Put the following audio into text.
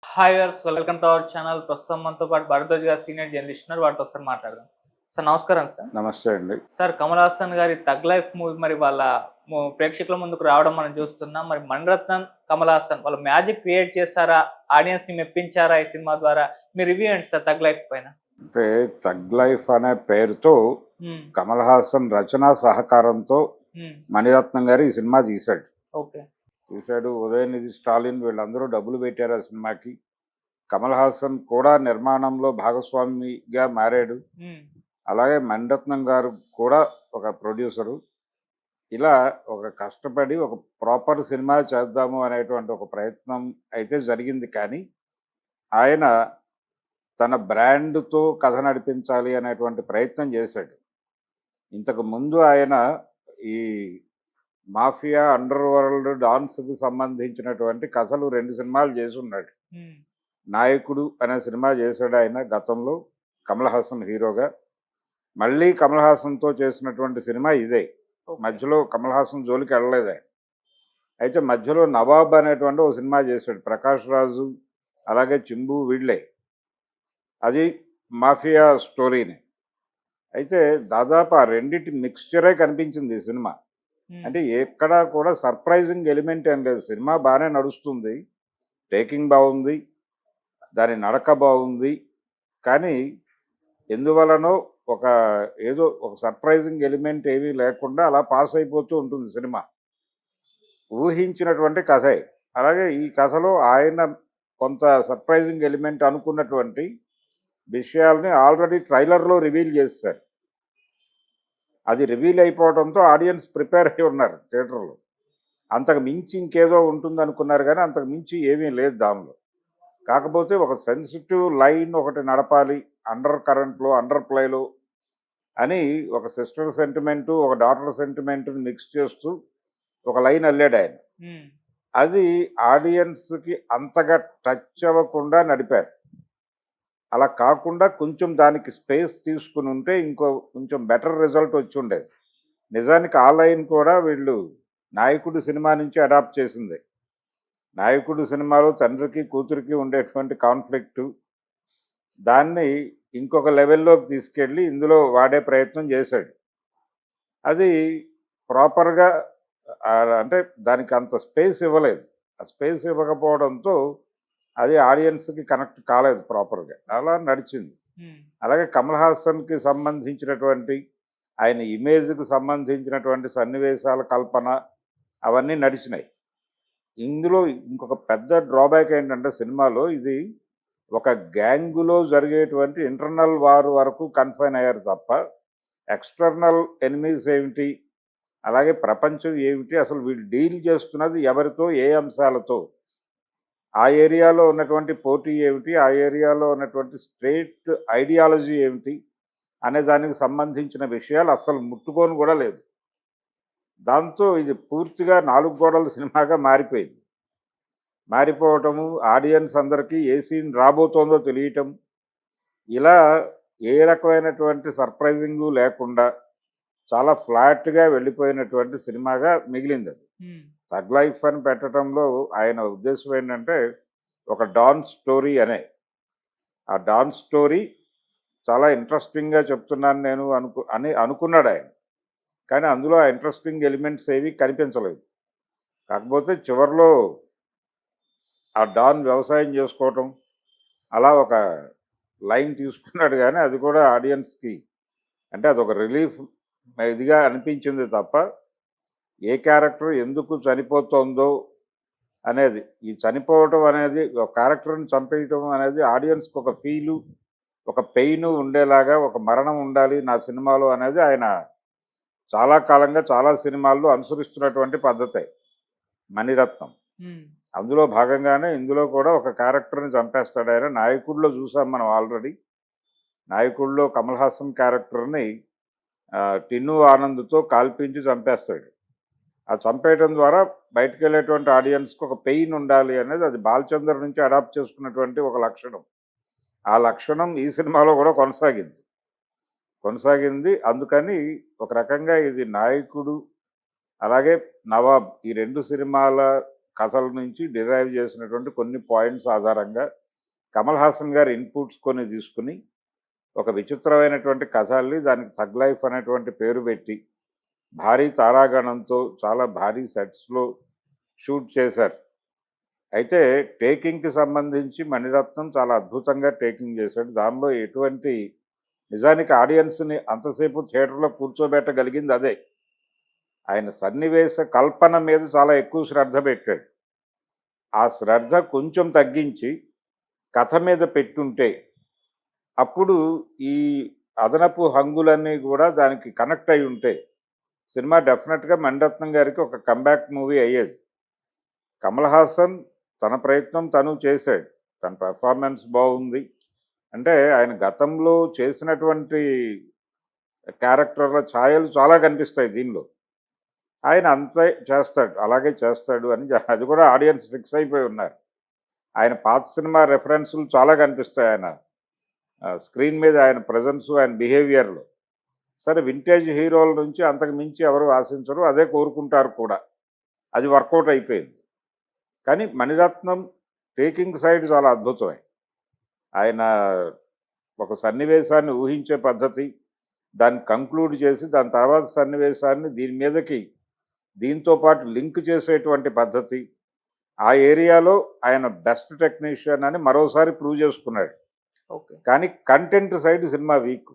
Hi viewers, welcome to our channel. ప్రస్తుతం మనతో పాటు భరద్వాజ్ గారు సీనియర్ జర్నలిస్ట్ ఉన్నారు. వారితో ఒకసారి మాట్లాడదాం. సార్ నమస్కారం సార్. నమస్తే అండి. సార్ కమల్ హాసన్ గారి 'థగ్ లైఫ్' మూవీ మరి వాళ్ళ ప్రేక్షకుల ముందుకు రావడం మనం చూస్తున్నాం. మరి మణిరత్నం, కమల్ హాసన్ వాళ్ళ మ్యాజిక్ క్రియేట్ చేశారా? ఆడియన్స్‌ని మెప్పించారా ఈ సినిమా ద్వారా? మీ రివ్యూ ఏంటి సార్ 'థగ్ లైఫ్' పైన? అంటే 'థగ్ లైఫ్' అనే పేరుతో హ్మ్. కమల్ హాసన్ రచనా సహకారంతో హ్మ్. మణిరత్నం గారు ఈ సినిమా తీశాడు. ఓకే. ఉదయనిధి స్టాలిన్ వీళ్ళందరూ డబ్బులు పెట్టారు ఆ సినిమాకి. కమల్ హాసన్ కూడా నిర్మాణంలో భాగస్వామిగా మారాడు. హ్మ్. అలాగే మణిరత్నం గారు కూడా ఒక ప్రొడ్యూసరు. ఇలా ఒక కష్టపడి ఒక ప్రాపర్ సినిమా చేద్దాము అనేటువంటి ఒక ప్రయత్నం అయితే జరిగింది. కానీ ఆయన తన బ్రాండ్‌తో కథ నడిపించాలి అనేటువంటి ప్రయత్నం చేశాడు. ఇంతకు ముందు ఆయన ఈ మాఫియా, అండర్ వరల్డ్, డాన్స్‌కి సంబంధించినటువంటి కథలు 2 సినిమాలు చేసున్నాడు. హ్మ్. 'నాయకుడు' అనే సినిమా చేశాడు ఆయన గతంలో కమల్ హాసన్ హీరోగా. మళ్ళీ కమల్ హాసన్‌తో చేసినటువంటి సినిమా ఇదే. ఓకే. మధ్యలో కమల్ హాసన్ జోలికి వెళ్ళలేదు ఆయన. అయితే మధ్యలో 'నవాబ్' అనేటువంటి ఒక సినిమా చేశాడు. ప్రకాష్ రాజు, అలాగే చింబు వీళ్ళే. అది మాఫియా స్టోరీనే. అయితే దాదాపు ఆ రెండిటి మిక్స్చరే కనిపించింది ఈ సినిమా. హ్మ్. అంటే ఎక్కడా కూడా సర్ప్రైజింగ్ ఎలిమెంట్ ఏం లేదు. సినిమా బాగానే నడుస్తుంది. టేకింగ్ బాగుంది. దాని నడక బాగుంది. కానీ ఎందువలనో ఒక ఏదో ఒక సర్ప్రైజింగ్ ఎలిమెంట్ ఏమీ లేకుండా అలా పాస్ అయిపోతూ ఉంటుంది సినిమా. ఊహించినటువంటి కథే. అలాగే ఈ కథలో ఆయన కొంత సర్ప్రైజింగ్ ఎలిమెంట్ అనుకున్నటువంటి విషయాల్ని ఆల్రెడీ ట్రైలర్‌లో రివీల్ చేసేశారు. అది రివీల్ అయిపోవడంతో ఆడియన్స్ ప్రిపేర్ అయి ఉన్నారు థియేటర్‌లో. అంతకు మించి ఇంకేదో ఉంటుందనుకున్నారు కానీ అంతకు మించి ఏమీ లేదు దానిలో. కాకపోతే ఒక సెన్సిటివ్ లైన్ ఒకటి నడపాలి అండర్ కరెంట్‌లో, అండర్ ప్లేలో అని ఒక సిస్టర్ సెంటిమెంటు, ఒక డాటర్ సెంటిమెంట్‌ని మిక్స్ చేస్తూ ఒక లైన్ అల్లాడాయన. హ్మ్. అది ఆడియన్స్‌కి అంతగా టచ్ అవ్వకుండా నడిపారు. అలా కాకుండా కొంచెం దానికి స్పేస్ తీసుకుని ఉంటే కొంచెం బెటర్ రిజల్ట్ వచ్చుండేది. నిజానికి ఆ లైన్ కూడా వీళ్ళు 'నాయకుడు' సినిమా నుంచి అడాప్ట్ చేసిందే. 'నాయకుడు' సినిమాలో తండ్రికి, కూతురికి ఉండేటువంటి కాన్ఫ్లిక్టు, దాన్ని ఇంకొక లెవెల్‌లోకి తీసుకెళ్ళి ఇందులో వాడే ప్రయత్నం చేశాడు. అది ప్రాపర్‌గా అంటే దానికి అంత స్పేస్ ఇవ్వలేదు. ఆ స్పేస్ ఇవ్వకపోవడంతో అది ఆడియన్స్‌కి కనెక్ట్ కాలేదు ప్రాపర్‌గా. అలా నడిచింది. హ్మ్. అలాగే కమల్ హాసన్‌కి సంబంధించినటువంటి ఆయన ఇమేజ్‌కి సంబంధించినటువంటి సన్నివేశాల కల్పన అవన్నీ నడిచినాయి. ఇందులో ఇంకొక పెద్ద డ్రాబ్యాక్ ఏంటంటే సినిమాలో ఇది ఒక గ్యాంగులో జరిగేటువంటి ఇంటర్నల్ వార్ వరకు కన్ఫైన్ అయ్యారు తప్ప ఎక్స్టర్నల్ ఎనిమీస్ ఏమిటి, అలాగే ప్రపంచం ఏమిటి, అసలు వీళ్ళు డీల్ చేస్తున్నది ఎవరితో, ఏ అంశాలతో, ఆ ఏరియాలో ఉన్నటువంటి పోటీ ఏమిటి, ఆ ఏరియాలో ఉన్నటువంటి స్ట్రేట్ ఐడియాలజీ ఏమిటి అనే దానికి సంబంధించిన విషయాలు అస్సలు ముట్టుకొని కూడా లేదు. దాంతో ఇది పూర్తిగా 4 గోడల సినిమాగా మారిపోయింది. మారిపోవటము, ఆడియన్స్ అందరికీ ఏ సీన్ రాబోతోందో తెలియటం, ఇలా ఏ రకమైనటువంటి సర్ప్రైజింగు లేకుండా చాలా ఫ్లాట్‌గా వెళ్ళిపోయినటువంటి సినిమాగా మిగిలిందది. హ్మ్. 'థగ్ లైఫ్' అని పెట్టడంలో ఆయన ఉద్దేశ్యం ఏంటంటే, ఒక డాన్ స్టోరీ అనే. ఆ డాన్ స్టోరీ చాలా ఇంట్రెస్టింగ్‌గా చెప్తున్నాను నేను అనుకున్నాడాయన. కానీ అందులో ఆ ఇంట్రెస్టింగ్ ఎలిమెంట్స్ ఏవి కనిపించలేదు. కాకపోతే చివర్లో ఆ డాన్ వ్యవసాయం చేసుకోవటం, అలా ఒక లైన్ తీసుకున్నాడు గానీ, అది కూడా ఆడియన్స్‌కి అంటే అదొక రిలీఫ్ ఇదిగా అనిపించింది తప్ప, ఏ క్యారెక్టర్ ఎందుకు చనిపోతోందో అనేది, ఈ చనిపోవటం అనేది ఒక క్యారెక్టర్‌ని చంపేయటం అనేది ఆడియన్స్‌కి ఒక ఫీలు, ఒక పెయిను ఉండేలాగా, ఒక మరణం ఉండాలి నా సినిమాలో అనేది ఆయన చాలా కాలంగా చాలా సినిమాల్లో అనుసరిస్తున్నటువంటి పద్ధతే మణిరత్నం. హ్మ్. అందులో భాగంగానే ఇందులో కూడా ఒక క్యారెక్టర్‌ని చంపేస్తాడు ఆయన. 'నాయకుడిలో' చూసాం మనం ఆల్రెడీ. 'నాయకుడిలో' కమల్ హాసన్ క్యారెక్టర్‌ని టిన్ను ఆనంద్‌తో కాల్పించి చంపేస్తాడు. ఆ చంపేయటం ద్వారా బయటికెళ్ళేటువంటి ఆడియన్స్‌కి ఒక పెయిన్ ఉండాలి అనేది అది 'బాలచందర్' నుంచి అడాప్ట్ చేసుకున్నటువంటి ఒక లక్షణం. ఆ లక్షణం ఈ సినిమాలో కూడా కొనసాగింది. అందుకని ఒక రకంగా ఇది 'నాయకుడు' అలాగే 'నవాబ్' ఈ 2 సినిమాల కథల నుంచి డిరైవ్ చేసినటువంటి కొన్ని పాయింట్స్ ఆధారంగా కమల్ హాసన్ గారి ఇన్పుట్స్ కొన్ని తీసుకుని ఒక విచిత్రమైనటువంటి కథల్ని దానికి థగ్ లైఫ్ అనేటువంటి పేరు పెట్టి భారీ తారాగణంతో చాలా భారీ సెట్స్లో షూట్ చేశారు. అయితే టేకింగ్కి సంబంధించి మణిరత్నం చాలా అద్భుతంగా టేకింగ్ చేశాడు. దానిలో ఎటువంటి నిజానికి ఆడియన్స్ని అంతసేపు థియేటర్లో కూర్చోబెట్టగలిగింది అదే. ఆయన సన్నివేశ కల్పన మీద చాలా ఎక్కువ శ్రద్ధ పెట్టాడు. ఆ శ్రద్ధ కొంచెం తగ్గించి కథ మీద పెట్టుంటే అప్పుడు ఈ అదనపు హంగులన్నీ కూడా దానికి కనెక్ట్ అయి ఉంటే సినిమా డెఫినెట్గా మణిరత్నం గారికి ఒక కంబ్యాక్ మూవీ అయ్యేది. కమల్ హాసన్ తన ప్రయత్నం తను చేశాడు, తన పెర్ఫార్మెన్స్ బాగుంది. అంటే ఆయన గతంలో చేసినటువంటి క్యారెక్టర్ల ఛాయలు చాలా కనిపిస్తాయి దీనిలో. ఆయన అంతే చేస్తాడు, అలాగే చేస్తాడు అని అది కూడా ఆడియన్స్ ఫిక్స్ అయిపోయి ఉన్నారు. ఆయన పాత సినిమా రెఫరెన్సులు చాలా కనిపిస్తాయి ఆయన స్క్రీన్ మీద, ఆయన ప్రజెన్స్, ఆయన బిహేవియర్లో. సరే, వింటేజ్ హీరోల నుంచి అంతకు మించి ఎవరు ఆశించరు, అదే కోరుకుంటారు కూడా. అది వర్కౌట్ అయిపోయింది. కానీ మణిరత్నం టేకింగ్ సైడ్ చాలా అద్భుతమే. ఆయన ఒక సన్నివేశాన్ని ఊహించే పద్ధతి, దాన్ని కంక్లూడ్ చేసి దాని తర్వాత సన్నివేశాన్ని దీని మీదకి దీంతో పాటు లింక్ చేసేటువంటి పద్ధతి, ఆ ఏరియాలో ఆయన బెస్ట్ టెక్నీషియన్ అని మరోసారి ప్రూవ్ చేసుకున్నాడు. ఓకే. కానీ కంటెంట్ సైడ్ సినిమా వీక్.